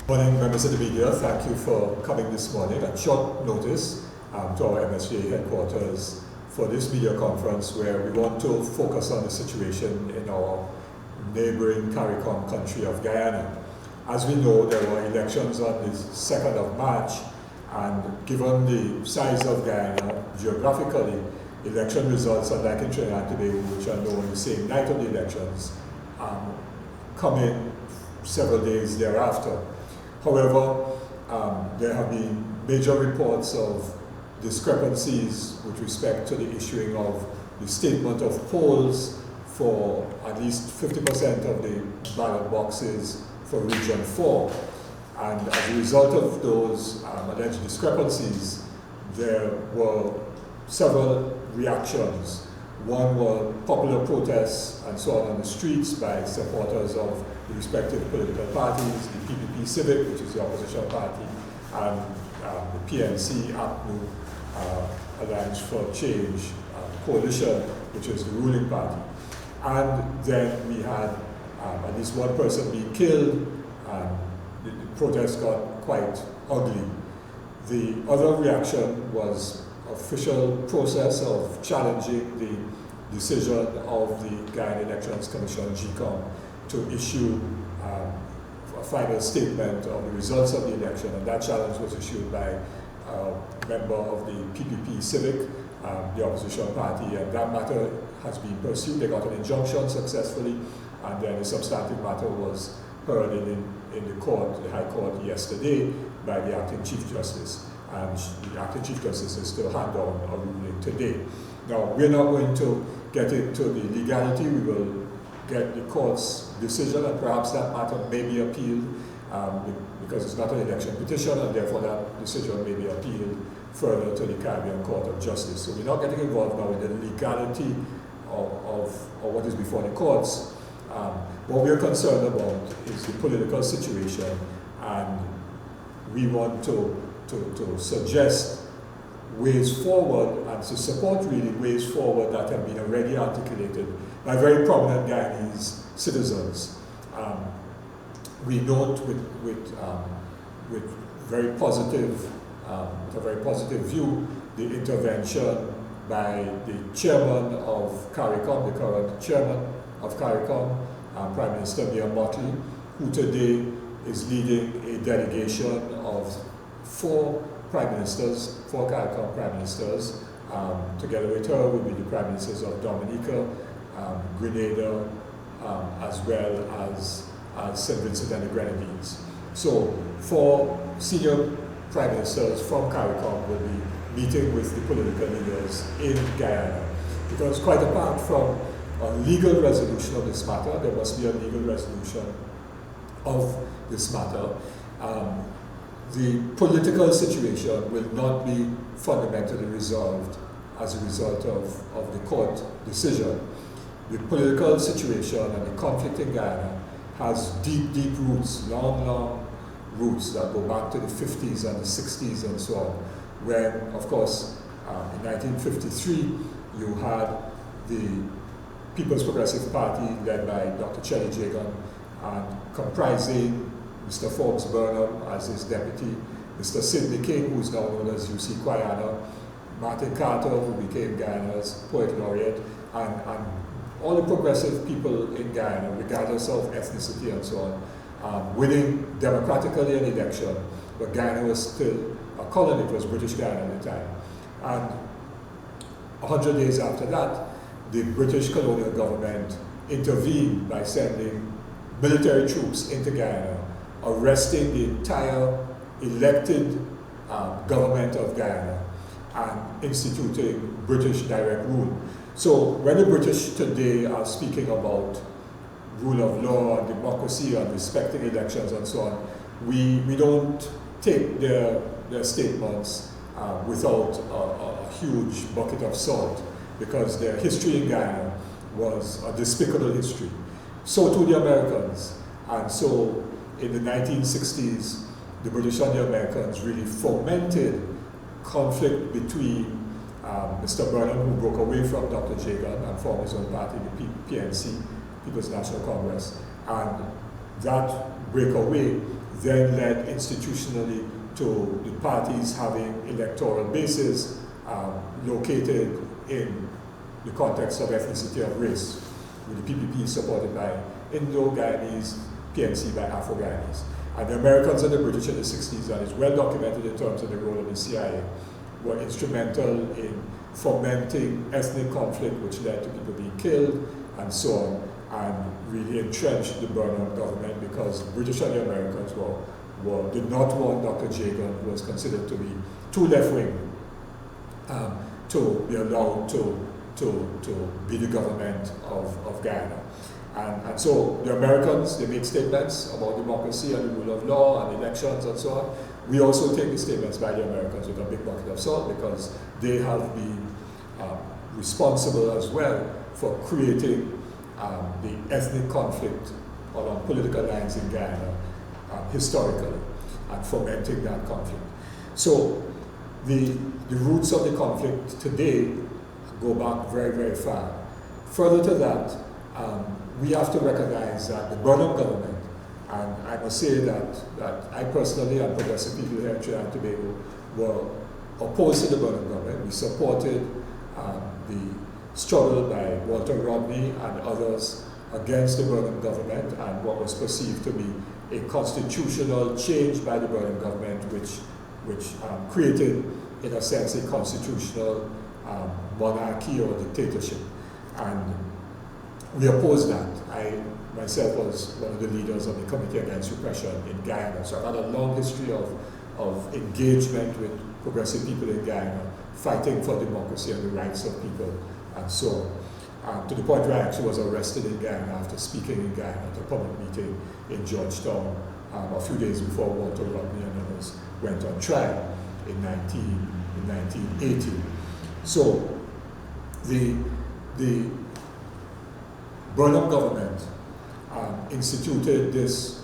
Morning, members of the media. Thank you for coming this morning at short notice to our MSJ headquarters for this media conference where we want to focus on the situation in our neighboring CARICOM country of Guyana. As we know, there were elections on the 2nd of March, and given the size of Guyana geographically, election results, unlike in Trinidad and Tobago, which are known the same night of the elections, come in several days thereafter. However, there have been major reports of discrepancies with respect to the issuing of the statement of polls for at least 50% of the ballot boxes for Region 4. And as a result of those alleged discrepancies, there were several reactions. One were popular protests and so on the streets by supporters of the respective political parties, the PPP Civic, which is the opposition party, and the PNC, APNU, Alliance for Change coalition, which is the ruling party. And then we had at least one person being killed, and the protest got quite ugly. The other reaction was official process of challenging the decision of the Guyana Elections Commission, GCOM, to issue a final statement of the results of the election, and that challenge was issued by a member of the PPP Civic, the opposition party, and that matter has been pursued. They got an injunction successfully, and then the substantive matter was heard in the court, the High Court, yesterday by the acting Chief Justice, and the acting Chief Justice is to hand down a ruling today. Now, we're not going to get into the legality. We will get the court's decision, and perhaps that matter may be appealed because it's not an election petition, and therefore that decision may be appealed further to the Caribbean Court of Justice. So we're not getting involved now in the legality of what is before the courts. What we're concerned about is the political situation, and we want to suggest ways forward and to support really ways forward that have been already articulated by very prominent Guyanese citizens. We note with a very positive view the intervention by the chairman of CARICOM, the current chairman of CARICOM, Prime Minister Mia Motley, who today is leading a delegation of four CARICOM prime ministers. Together with her will be the prime ministers of Dominica, Grenada, as well as St. Vincent and the Grenadines. So, four senior prime ministers from CARICOM will be meeting with the political leaders in Guyana. Because quite apart from a legal resolution of this matter, there must be a legal resolution of this matter. The political situation will not be fundamentally resolved as a result of the court decision. The political situation and the conflict in Guyana has deep roots, long roots that go back to the 50s and the 60s and so on, when, of course, in 1953, you had the People's Progressive Party led by Dr. Chelly Jagan, and comprising Mr. Forbes Burnham as his deputy, Mr. Sidney King, who is now known as UC Guyana, Martin Carter, who became Guyana's poet laureate, and all the progressive people in Guyana, regardless of ethnicity and so on, winning democratically an election, but Guyana was still a colony. It was British Guyana at the time. And 100 days after that, the British colonial government intervened by sending military troops into Guyana, arresting the entire elected government of Guyana and instituting British direct rule. So when the British today are speaking about rule of law and democracy and respecting elections and so on, we don't take their statements without a huge bucket of salt, because their history in Guyana was a despicable history. So too the Americans. And so in the 1960s, the British and the Americans really fomented conflict between Mr. Burnham, who broke away from Dr. Jagan and formed his own party, the PNC, People's National Congress. And that breakaway then led institutionally to the parties having electoral bases located in the context of ethnicity of race, with the PPP supported by Indo-Guyanese, PNC by Afro-Guyanese. And the Americans and the British in the 60s, and it's well documented in terms of the role of the CIA, were instrumental in fomenting ethnic conflict, which led to people being killed and so on, and really entrenched the Burnham government because the British and the Americans did not want Dr. Jagan, who was considered to be too left-wing, to be allowed to be the government of Guyana. And so the Americans, they made statements about democracy and the rule of law and elections and so on. We also take the statements by the Americans with a big bucket of salt because they have been responsible as well for creating the ethnic conflict along political lines in Guyana historically and fomenting that conflict. So the roots of the conflict today go back very, very far. Further to that, we have to recognize that the Burnham government, and I must say that I personally and progressive people here in Trinidad and Tobago were opposed to the Burnham government. We supported the struggle by Walter Rodney and others against the Burnham government and what was perceived to be a constitutional change by the Burnham government, which created, in a sense, a constitutional monarchy or dictatorship. And we opposed that. I myself was one of the leaders of the Committee Against Repression in Guyana, so I've had a long history of engagement with progressive people in Guyana, fighting for democracy and the rights of people and so on. To the point where I actually was arrested in Guyana after speaking in Guyana at a public meeting in Georgetown a few days before Walter Rodney and others went on trial in 1980. So the Burnham government instituted this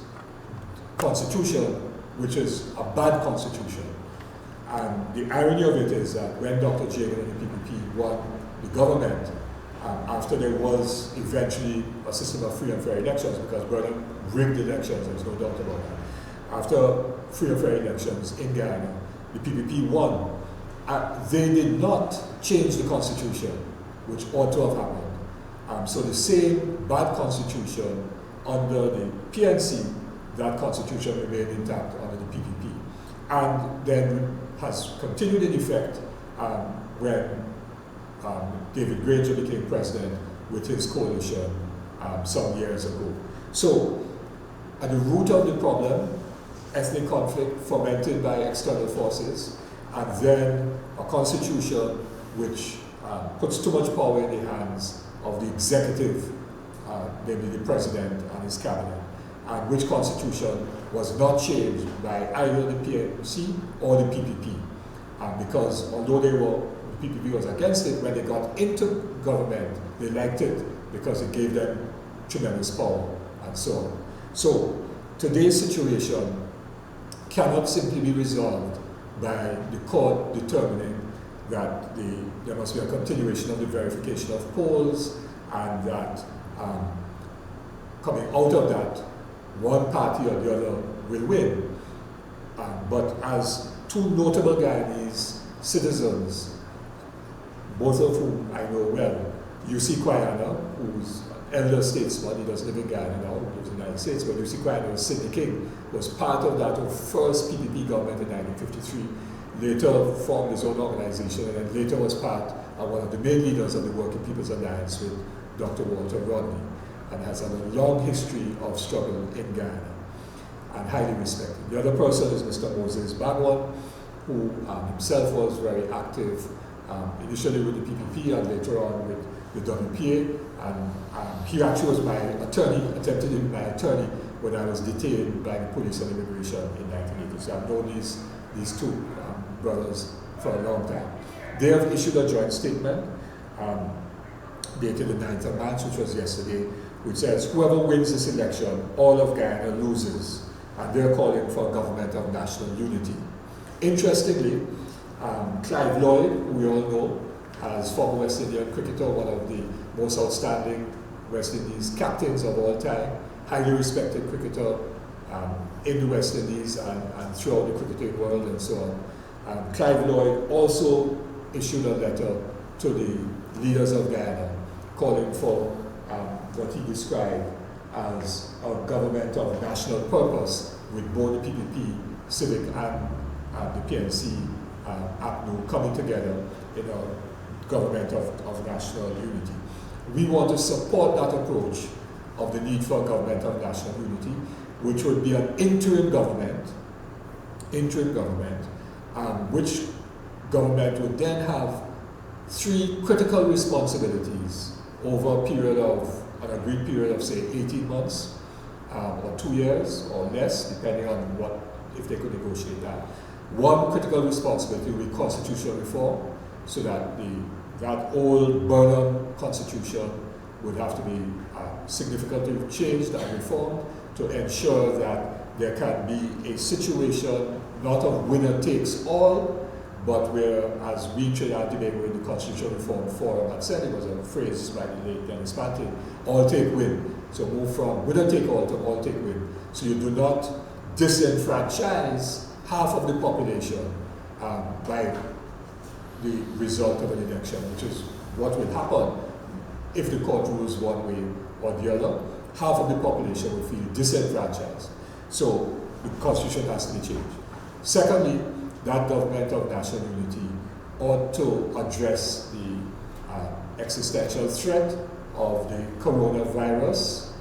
constitution, which is a bad constitution. And the irony of it is that when Dr. Jagan and the PPP won the government, after there was eventually a system of free and fair elections, because Burnham rigged elections, there's no doubt about that. After free and fair elections in Guyana, the PPP won. They did not change the constitution, which ought to have happened. So the same bad constitution under the PNC, that constitution remained intact under the PPP. And then has continued in effect when David Granger became president with his coalition some years ago. So at the root of the problem, ethnic conflict fomented by external forces, and then a constitution which puts too much power in the hands of the executive, namely the president and his cabinet, and which constitution was not changed by either the PNC or the PPP. Because although the PPP was against it, when they got into government, they liked it because it gave them tremendous power and so on. So today's situation cannot simply be resolved by the court determining that there must be a continuation of the verification of polls, and that coming out of that, one party or the other will win. But as two notable Guyanese citizens, both of whom I know well, U.C. Guyana, who's an elder statesman, he doesn't live in Guyana now, he lives in the United States, but U.C. Guyana, Sidney King, was part of that first PPP government in 1953, later formed his own organization, and then later was part of one of the main leaders of the Working People's Alliance with Dr. Walter Rodney, and has a long history of struggle in Guyana, and highly respected. The other person is Mr. Moses Bagwan, who himself was very active initially with the PPP and later on with the WPA, and he actually was my attorney, attempted to be my attorney when I was detained by the police and immigration in 1980. So I've known these two brothers for a long time. They have issued a joint statement dated the 9th of March, which was yesterday, which says, whoever wins this election, all of Guyana loses, and they're calling for a government of national unity. Interestingly, Clive Lloyd, who we all know as former West Indian cricketer, one of the most outstanding West Indies captains of all time, highly respected cricketer, in the West Indies and throughout the cricketing world and so on. Clive Lloyd also issued a letter to the leaders of Guyana calling for what he described as a government of national purpose, with both the PPP, Civic and the PNC, APNU coming together in a government of national unity. We want to support that approach of the need for a government of national unity, which would be an interim government, which government would then have 3 critical responsibilities over an agreed period of say 18 months or 2 years or less, depending on if they could negotiate that. One critical responsibility will be constitutional reform, so that that old Burnham constitution would have to be significantly changed and reformed to ensure that there can be a situation not of winner takes all, but where, as we in Trinidad and Tobago in the Constitutional Reform Forum had said, it was a phrase by the late Dennis Panty, all take win. So move from winner take all to all take win. So you do not disenfranchise half of the population by the result of an election, which is what will happen if the court rules one way or the other. Half of the population will feel disenfranchised. So the constitution has to be changed. Secondly, that government of national unity ought to address the existential threat of the coronavirus,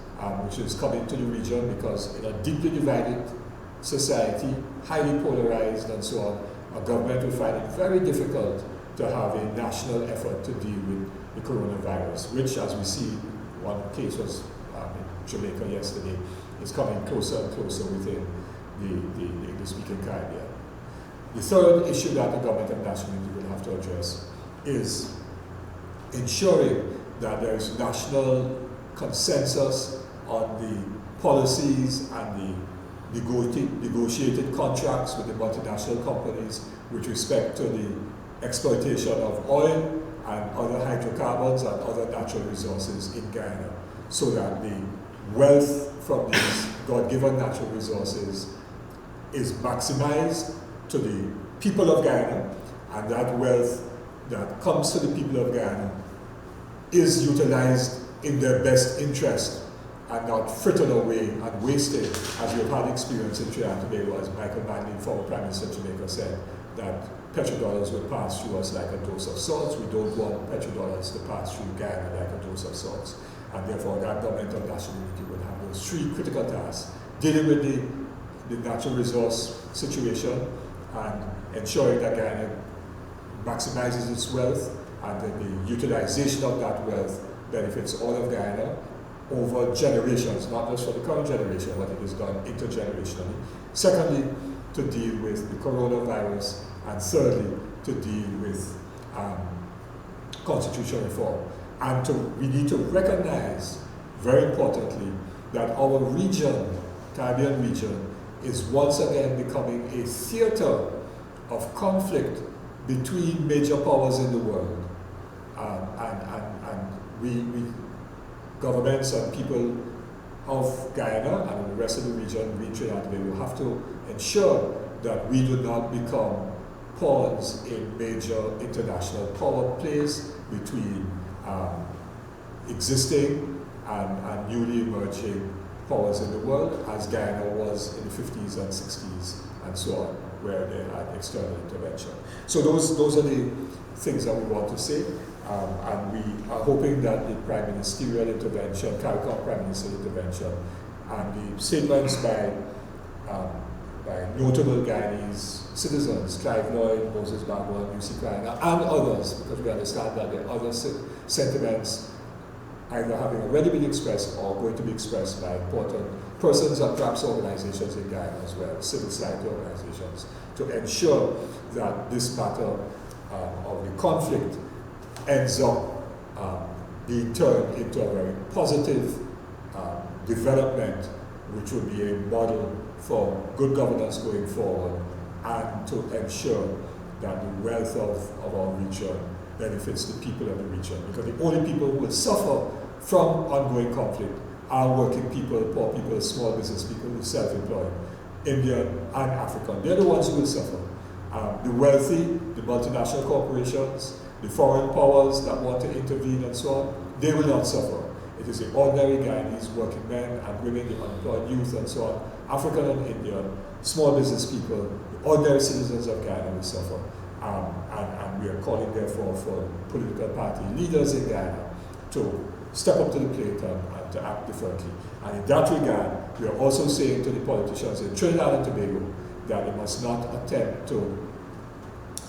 which is coming to the region, because in a deeply divided society, highly polarized and so on, a government will find it very difficult to have a national effort to deal with the coronavirus, which, as we see, one case was in Jamaica yesterday, is coming closer and closer within the English-speaking Caribbean. The third issue that the government of national unity will have to address is ensuring that there is national consensus on the policies and the negotiated contracts with the multinational companies with respect to the exploitation of oil and other hydrocarbons and other natural resources in Guyana, so that the wealth from these God-given natural resources is maximized to the people of Guyana, and that wealth that comes to the people of Guyana is utilized in their best interest and not frittered away and wasted, as we've had experience in Trinidad and Tobago, as Michael Manley, former Prime Minister of Jamaica, said, that petrodollars will pass through us like a dose of salt. We don't want petrodollars to pass through Guyana like a dose of salt. And therefore, that government of national unity will have those 3 critical tasks: dealing with the natural resource situation and ensuring that Guyana maximizes its wealth, and that the utilization of that wealth benefits all of Guyana over generations, not just for the current generation, but it is done intergenerationally. Secondly, to deal with the coronavirus, and thirdly, to deal with constitutional reform. And we need to recognize, very importantly, that our region, Caribbean region, is once again becoming a theater of conflict between major powers in the world. And we governments and people of Guyana and the rest of the region, we in Trinidad and Tobago, have to ensure that we do not become pawns in major international power plays between existing and newly emerging powers in the world, as Guyana was in the 50s and 60s and so on, where they had external intervention. So those are the things that we want to say, and we are hoping that the Prime Ministerial intervention, CARICOM Prime Ministerial intervention, and the statements by notable Guyanese citizens, Clive Lloyd, Moses Bagua, UC Guyana, and others, because we understand that there are other sentiments either having already been expressed or going to be expressed by important persons and perhaps organizations in Guyana as well, civil society organizations, to ensure that this matter of the conflict ends up being turned into a very positive development, which will be a model for good governance going forward, and to ensure that the wealth of our region benefits the people of the region, because the only people who will suffer from ongoing conflict are working people, poor people, small business people, who are self-employed, Indian and African. They're the ones who will suffer. The wealthy, the multinational corporations, the foreign powers that want to intervene and so on, they will not suffer. It is the ordinary Guyanese working men and women, the unemployed youth and so on, African and Indian, small business people, the ordinary citizens of Guyana will suffer. And we are calling therefore for political party leaders in Guyana to step up to the plate and to act differently. And in that regard, we are also saying to the politicians in Trinidad and Tobago that they must not attempt to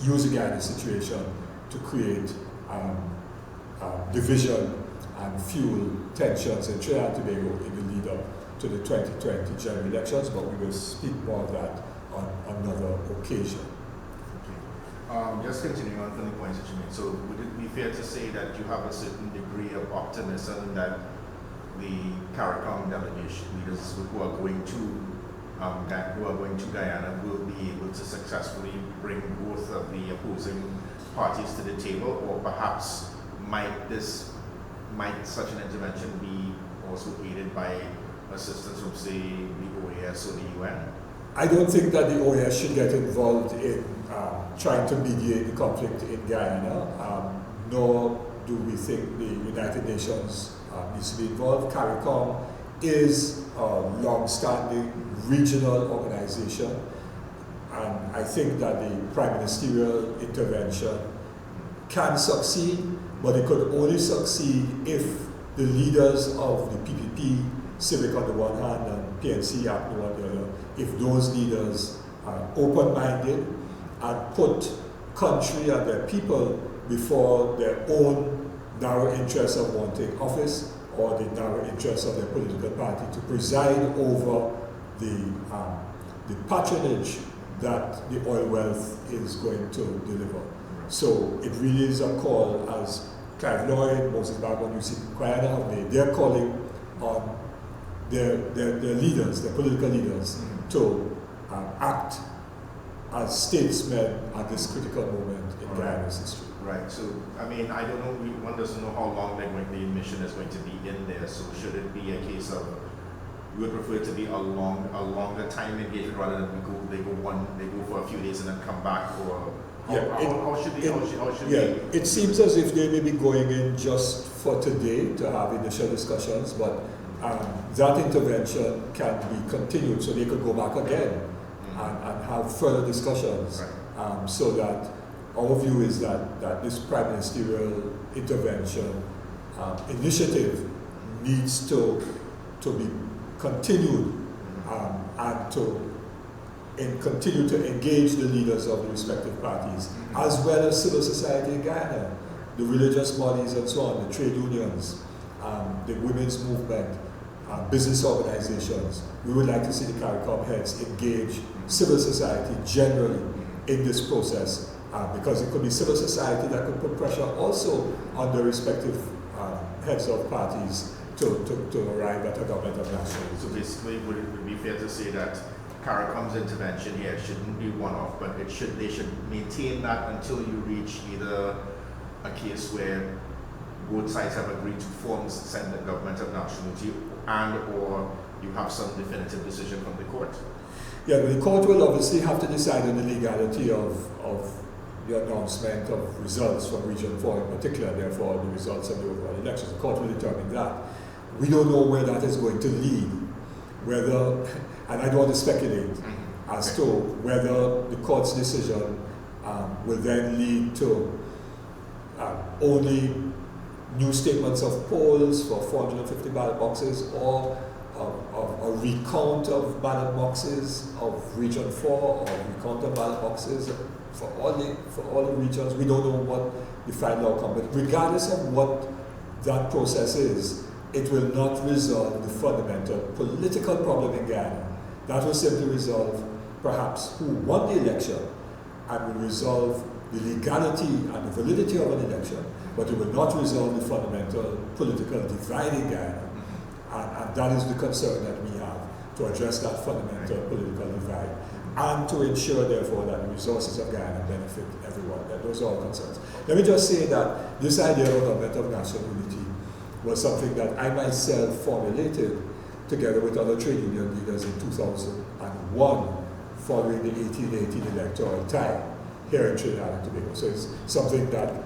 use the Guyana situation to create division and fuel tensions in Trinidad and Tobago in the lead up to the 2020 general elections, but we will speak more of that on another occasion. Okay. Just continuing on from the points that you made, so would it be fair to say that you have a certain degree of optimism that the CARICOM delegation leaders who are going to Guyana will be able to successfully bring both of the opposing parties to the table, or perhaps might such an intervention be also aided by assistance from, say, the OAS or the UN? I don't think that the OAS should get involved in trying to mediate the conflict in Guyana, nor do we think the United Nations needs to be involved. CARICOM is a long-standing regional organization, and I think that the prime ministerial intervention can succeed, but it could only succeed if the leaders of the PPP, Civic on the one hand and PNC on the other, if those leaders are open-minded and put country and their people before their own narrow interests of wanting office or the narrow interests of their political party, to preside over the patronage that the oil wealth is going to deliver. So it really is a call, as Clive Lloyd, Moses Bargon, UC Guyana have made. They're calling on their leaders, their political leaders, to act as statesmen at this critical moment in Guyana's history. Right. So, I mean, I don't know. One doesn't know how long the mission is going to be in there. So, should it be a case of we would prefer it to be a longer time engagement rather than they go for a few days and then come back, or how should they? It seems as if they may be going in just for today to have initial discussions, but that intervention can be continued, so they could go back again and have further discussions. Right. So that our view is that this prime ministerial intervention initiative needs to be continued and to continue to engage the leaders of the respective parties, as well as civil society in Guyana, the religious bodies and so on, the trade unions, the women's movement, business organizations. We would like to see the CARICOM heads engage civil society generally in this process, because it could be civil society that could put pressure also on the respective heads of parties to arrive at a government of national unity. So basically, would it be fair to say that CARICOM's intervention here shouldn't be one-off, but they should maintain that until you reach either a case where both sides have agreed to form the government of national unity, and or you have some definitive decision from the court? Yeah, the court will obviously have to decide on the legality of the announcement of results from Region 4 in particular, therefore the results of the overall elections. The court will determine that. We don't know where that is going to lead, whether, and I don't want to speculate as to whether the court's decision will then lead to only new statements of polls for 450 ballot boxes, or a recount of ballot boxes of Region 4, or a recount of ballot boxes for all the regions. We don't know what the final outcome, but regardless of what that process is, it will not resolve the fundamental political problem in Guyana. That will simply resolve perhaps who won the election, and will resolve the legality and the validity of an election, but it will not resolve the fundamental political divide in Guyana. And that is the concern that we have, to address that fundamental political divide, and to ensure, therefore, that the resources of Guyana benefit everyone. Those are all concerns. Let me just say that this idea of a government of national unity was something that I myself formulated together with other trade union leaders in 2001 following the 1818 electoral tie here in Trinidad and Tobago. So it's something that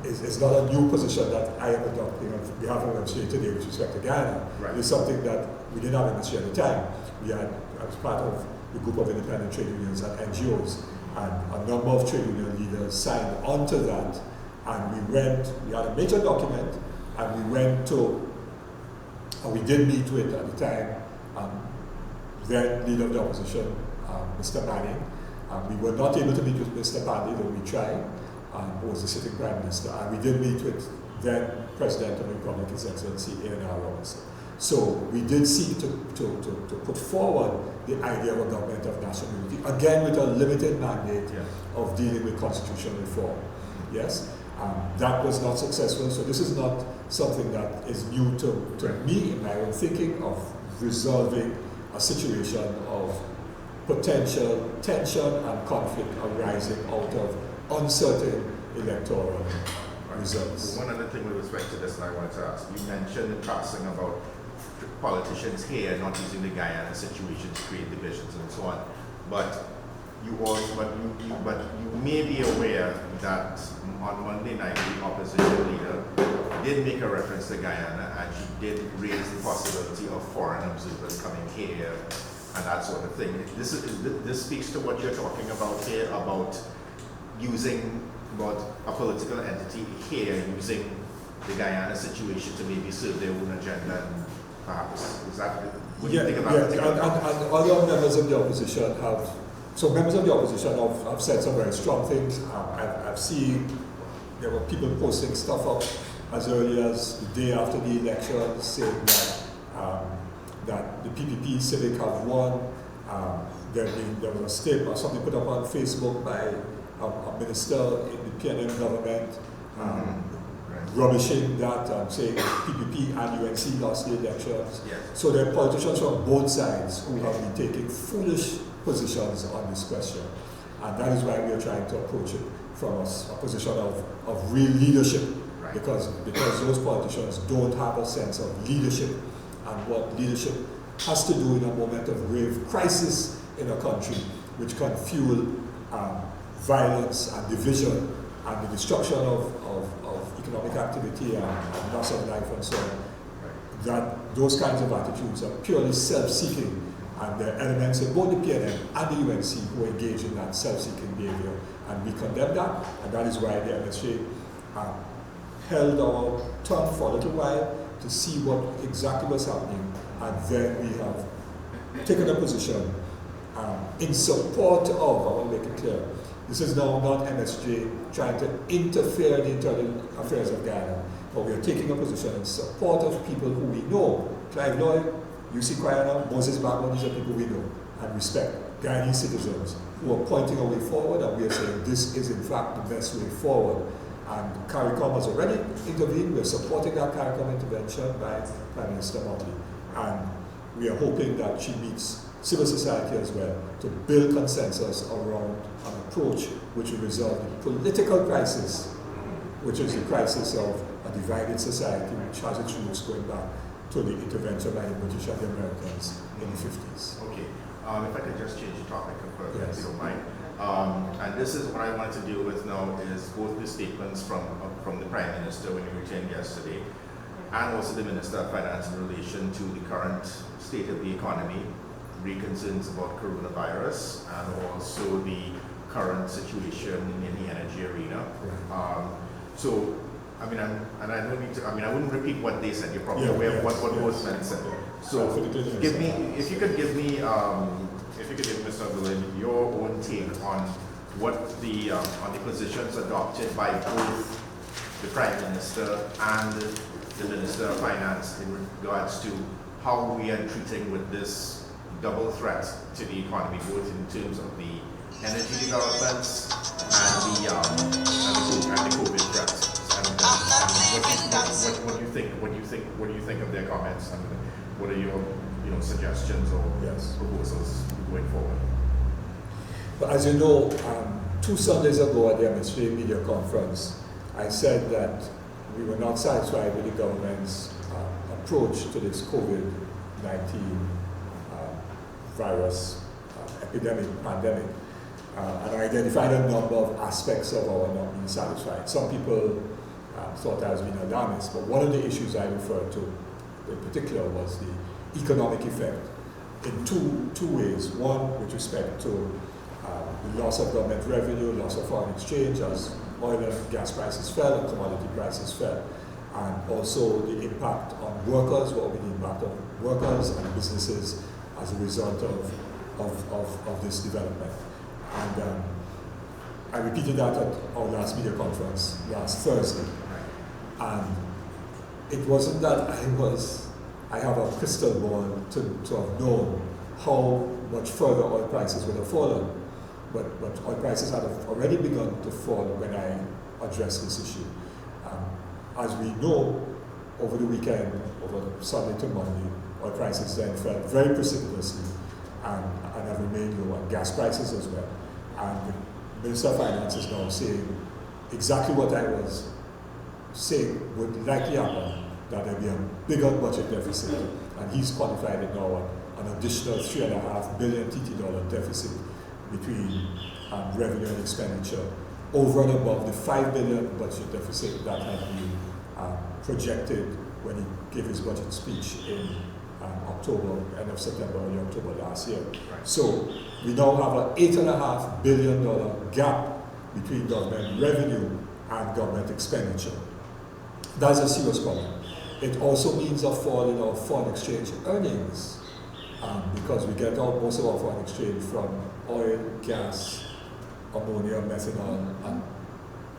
is not a new position that I am adopting on behalf of MSJ today with respect to Guyana. Right. It's something that we didn't have MSJ at the time. I was part of the group of independent trade unions and NGOs, and a number of trade union leaders signed onto that, and we had a major document, and we did meet with, at the time, then leader of the opposition, Mr. Manning. We were not able to meet with Mr. Bandy, though we tried, who was the sitting Prime Minister, and we did meet with then President of the Republic, His Excellency A.N.R. Robinson. So we did seek to put forward the idea of a government of national unity, again with a limited mandate of dealing with constitutional reform. Yes? That was not successful, so this is not something that is new to me in my own thinking of resolving a situation of potential tension and conflict arising out of uncertain electoral results. One other thing with respect to this, and I wanted to ask, you mentioned in passing about politicians here not using the Guyana situation to create divisions and so on, but you may be aware that on Monday night the opposition leader did make a reference to Guyana, and she did raise the possibility of foreign observers coming here and that sort of thing. This speaks to what you're talking about here, about using a political entity here using the Guyana situation to maybe serve their own agenda, and perhaps is that what you think about it? And other members of the opposition have said some very strong things. I've seen there were people posting stuff up as early as the day after the election saying that the PPP Civic have won. There was a statement, something put up on Facebook by a minister in the PNM government, rubbishing that and saying PPP and UNC lost the elections. Yes. So there are politicians from both sides who have been taking foolish positions on this question. And that is why we are trying to approach it from a position of real leadership. Right. Because those politicians don't have a sense of leadership and what leadership has to do in a moment of grave crisis in a country, which can fuel violence and division and the destruction of economic activity and loss of life and so on. Right. That those kinds of attitudes are purely self-seeking, and there are elements in both the PNM and the UNC who engage in that self-seeking behavior, and we condemn that, and that is why the MSJ held our tongue for a little while to see what exactly was happening, and then we have taken a position in support of, I want to make it clear, this is now not MSJ trying to interfere in the internal affairs of Guyana, but we are taking a position in support of people who we know. Clive Lloyd, UC Guyana, Moses Bagman, these are people we know and respect, Guyanese citizens who are pointing a way forward, and we are saying this is in fact the best way forward. And CARICOM has already intervened. We're supporting that CARICOM intervention by Prime Minister Motley. And we are hoping that she meets civil society as well to build consensus around an approach which will resolve the political crisis, which is the crisis of a divided society which has its roots going back to the intervention by the British and the Americans in the 50s. Okay, if I could just change the topic further, Yes. if you don't mind. And this is what I want to deal with now is both the statements from the Prime Minister when he returned yesterday, and also the Minister of Finance in relation to the current state of the economy, concerns about coronavirus, and also the current situation in the energy arena. So, I mean, I wouldn't repeat what they said. You're probably aware of what both men said. So, if you could give me, Mr. Abdulah, your own take on what on the positions adopted by both the Prime Minister and the Minister of Finance in regards to how we are treating with this double threat to the economy, both in terms of the energy developments and the COVID threat. And what do you think? What do you think of their comments? And what are your suggestions or proposals going forward? But as you know, 2 Sundays ago at the MSJ media conference, I said that we were not satisfied with the government's approach to this COVID-19 virus pandemic. And I identified a number of aspects of our not being satisfied. Some people thought I was being alarmist, but one of the issues I referred to in particular was the economic effect in two ways. One, with respect to the loss of government revenue, loss of foreign exchange as oil and gas prices fell and commodity prices fell, and also the impact on workers, what will be the impact on workers and businesses as a result of this development. And I repeated that at our last media conference last Thursday. And it wasn't that I have a crystal ball to have known how much further oil prices would have fallen. But oil prices had already begun to fall when I addressed this issue. As we know, over the weekend, over Sunday to Monday, oil prices then fell very precipitously and have remained low, and gas prices as well. And the Minister of Finance is now saying exactly what I was saying would likely happen, that there will be a bigger budget deficit, and he's qualified it now an additional $3.5 billion TT deficit between revenue and expenditure, over and above the $5 billion budget deficit that had been projected when he gave his budget speech in October, end of September, early October last year. Right. So we now have an $8.5 billion gap between government revenue and government expenditure. That's a serious problem. It also means a fall in our foreign exchange earnings, because we get most of our foreign exchange from oil, gas, ammonia, methanol, and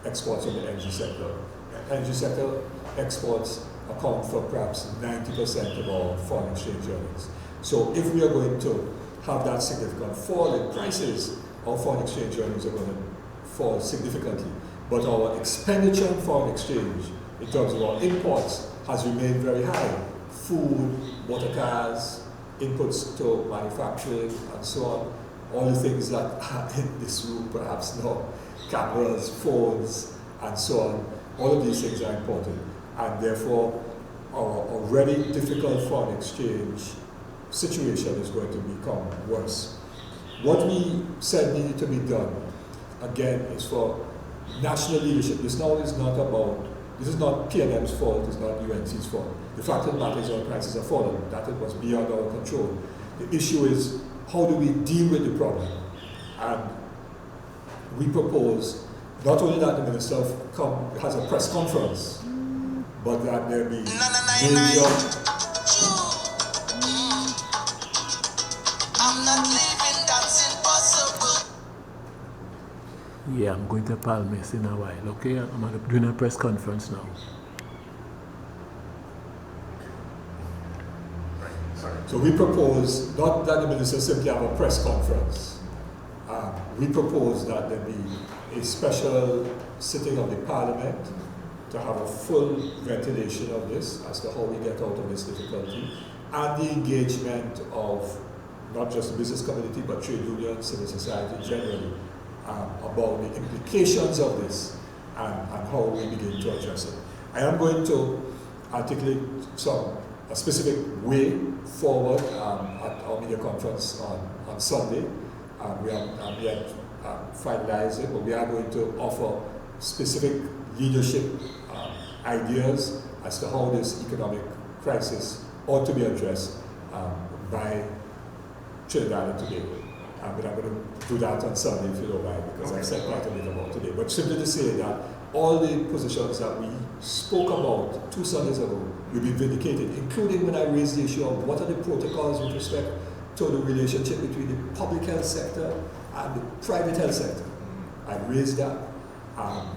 exports from the energy sector. Energy sector exports account for perhaps 90% of our foreign exchange earnings. So if we are going to have that significant fall in prices, our foreign exchange earnings are going to fall significantly. But our expenditure on foreign exchange, in terms of our imports, has remained very high. Food, motor cars, inputs to manufacturing, and so on. All the things that are in this room perhaps now, cameras, phones, and so on. All of these things are important. And therefore, our already difficult foreign exchange situation is going to become worse. What we said needed to be done, again, is for national leadership. This is not PNM's fault, it's not UNC's fault. The fact of the matter is our prices are falling. That was beyond our control. The issue is, how do we deal with the problem? And we propose not only that the minister has a press conference, but that there be major... Yeah, I'm going to Palmas in a while, okay? I'm doing a press conference now. So we propose, not that the minister simply have a press conference, we propose that there be a special sitting of the parliament to have a full ventilation of this as to how we get out of this difficulty, and the engagement of not just the business community but trade unions, civil society generally, about the implications of this and how we begin to address it. I am going to articulate a specific way forward at our media conference on Sunday. We have yet finalized it, but we are going to offer specific leadership ideas as to how this economic crisis ought to be addressed by Trinidad and Tobago. But I'm going to do that on Sunday, if you don't mind, because I've said quite a bit about today. But simply to say that all the positions that we spoke about 2 Sundays ago will be vindicated, including when I raised the issue of what are the protocols with respect to the relationship between the public health sector and the private health sector. I raised that.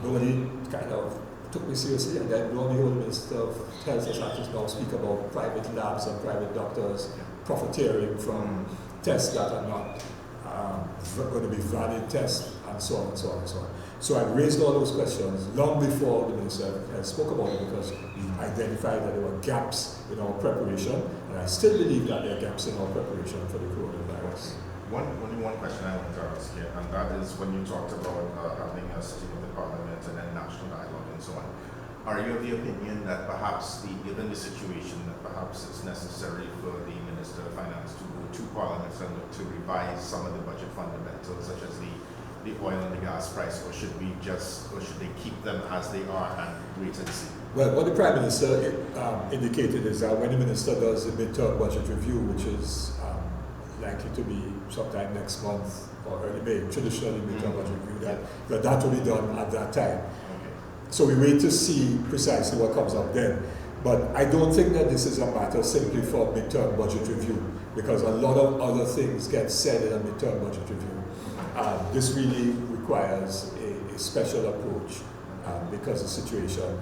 Nobody kind of took me seriously, and then lo and behold, the Minister of Health has had to now speak about private labs and private doctors profiteering from tests that are not going to be valid tests, and so on and so on and so on. So I raised all those questions long before the Minister spoke about it, because we identified that there were gaps in our preparation, and I still believe that there are gaps in our preparation for the coronavirus. Only one question I wanted to ask here, and that is when you talked about having a sitting of the parliament and then national dialogue and so on. Are you of the opinion that perhaps, given the situation, that perhaps it's necessary for the Minister of Finance to go to Parliament and look to revise some of the budget fundamentals, such as the oil and the gas price, or should they keep them as they are and wait and see? Well, what the Prime Minister indicated is that when the Minister does the midterm budget review, which is likely to be sometime next month or early May, traditionally midterm budget review, that will be done at that time. So we wait to see precisely what comes up then. But I don't think that this is a matter simply for midterm budget review, because a lot of other things get said in a midterm budget review. This really requires a special approach because the situation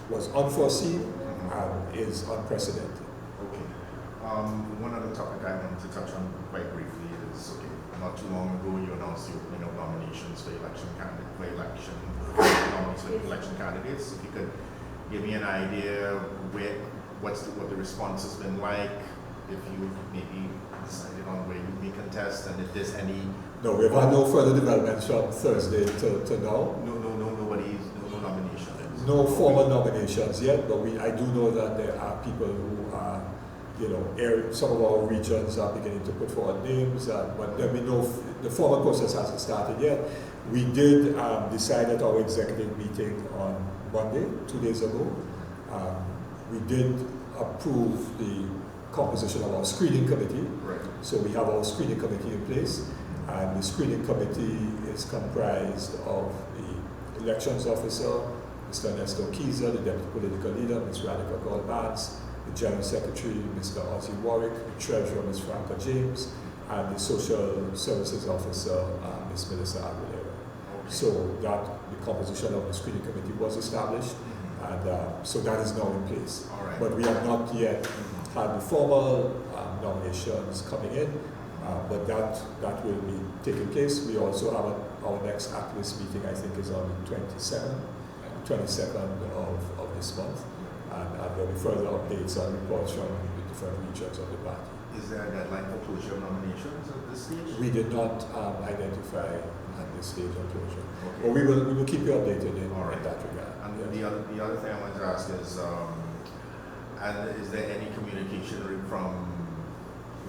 was unforeseen and is unprecedented. Okay. One other topic I wanted to touch on quite briefly is, not too long ago you announced the opening of nominations for election candidates. If you could give me an idea what the response has been like, if you maybe decided on where you may contest, and if there's any... No, we've had no further developments from Thursday to now. No nominations. No formal nominations yet, but I do know that there are people who are, some of our regions are beginning to put forward names, but there will be the formal process hasn't started yet. We did decide at our executive meeting on Monday, 2 days ago. We did approve the composition of our screening committee. Right. So we have our screening committee in place, and the screening committee is comprised of the elections officer, Mr. Ernesto Kiza, the deputy political leader, Ms. Radhika Kaul-Barnes, the general secretary, Mr. Ozzie Warwick, the treasurer, Ms. Franca James, and the social services officer, Ms. Melissa Aguilera. Okay. So that the composition of the screening committee was established, and so that is now in place. All right. But we have not yet had the formal nominations coming in, but that will be taking place. We also have our next activist meeting, I think, is on the 22nd of this month, and there will be further updates and reports from the different regions of the party. Is there a deadline for closure of nominations at this stage? We did not identify at this stage of closure, okay. But we will keep you updated in that regard. And yes. the other thing I wanted to ask is, is there any communication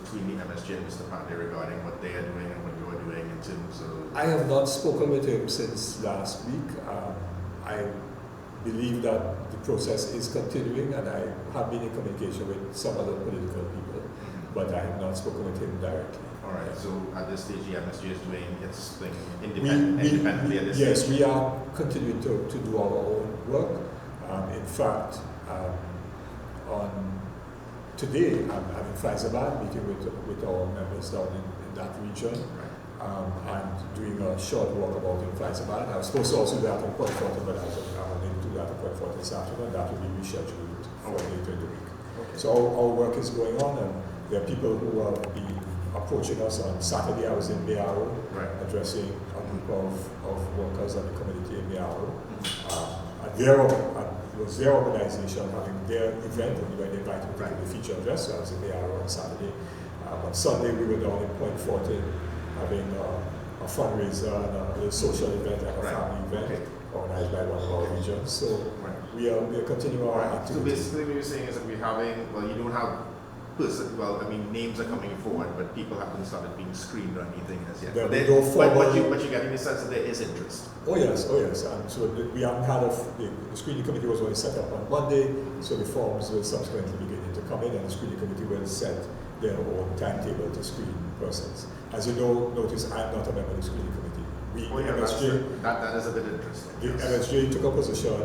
between the MSJ and Mr. Pandey regarding what they are doing and what you are doing in terms of... I have not spoken with him since last week. I believe that the process is continuing, and I have been in communication with some other political people, but I have not spoken with him directly. All right, so at this stage, the MSJ is doing its thing independently at this stage? Yes, we are continuing to do our own work. In fact, today I'm in Faizabad meeting with our members down in that region. Right. And doing a short walkabout in Faizabad. I was supposed to also do that in Point Fortin, but I'm unable to do that in Point Fortin this afternoon. That will be rescheduled for later in the week. Okay. So our work is going on, and there are people who have been approaching us. On Saturday I was in Mayaro, right, addressing a group of workers and the community in Mayaro. It was their organization having their event, and they invited me to do the feature address, so I was in Mayaro on Saturday. On Sunday we were down in Point Fortin having a fundraiser and a social event, like a family event, organized by one of our regions. So we are continuing our activities. So basically what you're saying is that we're having, you don't have names are coming forward, but people haven't started being screened or anything as yet. But you're getting the sense that there is interest. Oh yes. And so we haven't had the screening committee was only set up on Monday, so the forms will subsequently begin to come in, and the screening committee will set their own timetable to screen persons. As you know, notice I'm not a member of the screening committee. MSJ, that is a bit interesting. The MSJ took a position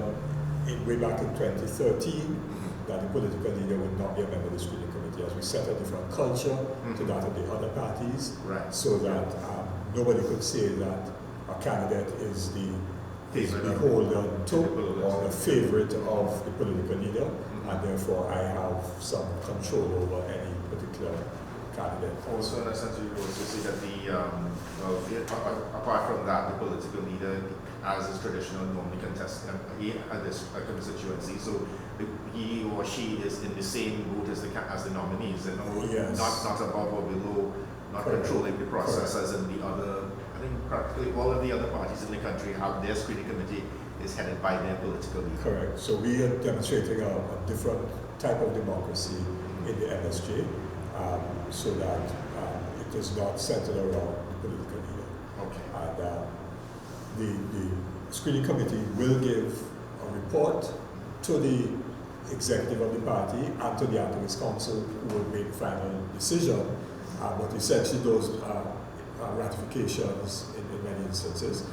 way back in 2013 that the political leader would not be a member of the screening committee, as we set a different culture to that of the other parties, so that nobody could say that a candidate is beholden to or the favorite of the political leader, and therefore I have some control over any particular candidate. Also, in a sense, you also see that apart from that, the political leader, as is traditional, normally contests a constituency, so he or she is in the same boat as the nominees, not above or below, not controlling the process as in the other. I think practically all of the other parties in the country have their screening committee is headed by their political leader. Correct. So we are demonstrating a different type of democracy in the MSJ, so that it is not centered around the political leader. Okay. And the screening committee will give a report to the executive of the party and to the activist council, who will make final decision. But essentially those ratifications in many instances.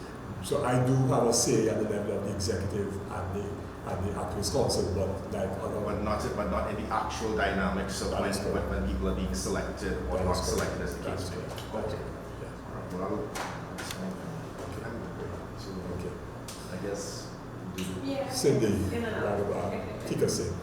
So I do have a say at the level of the executive and the activist council, but like But not in the actual dynamics of when people are being selected or not selected, as the case may be. Okay. Yeah. All right. Well, that's fine. So, I guess. Cindy, In and out. Tika Singh.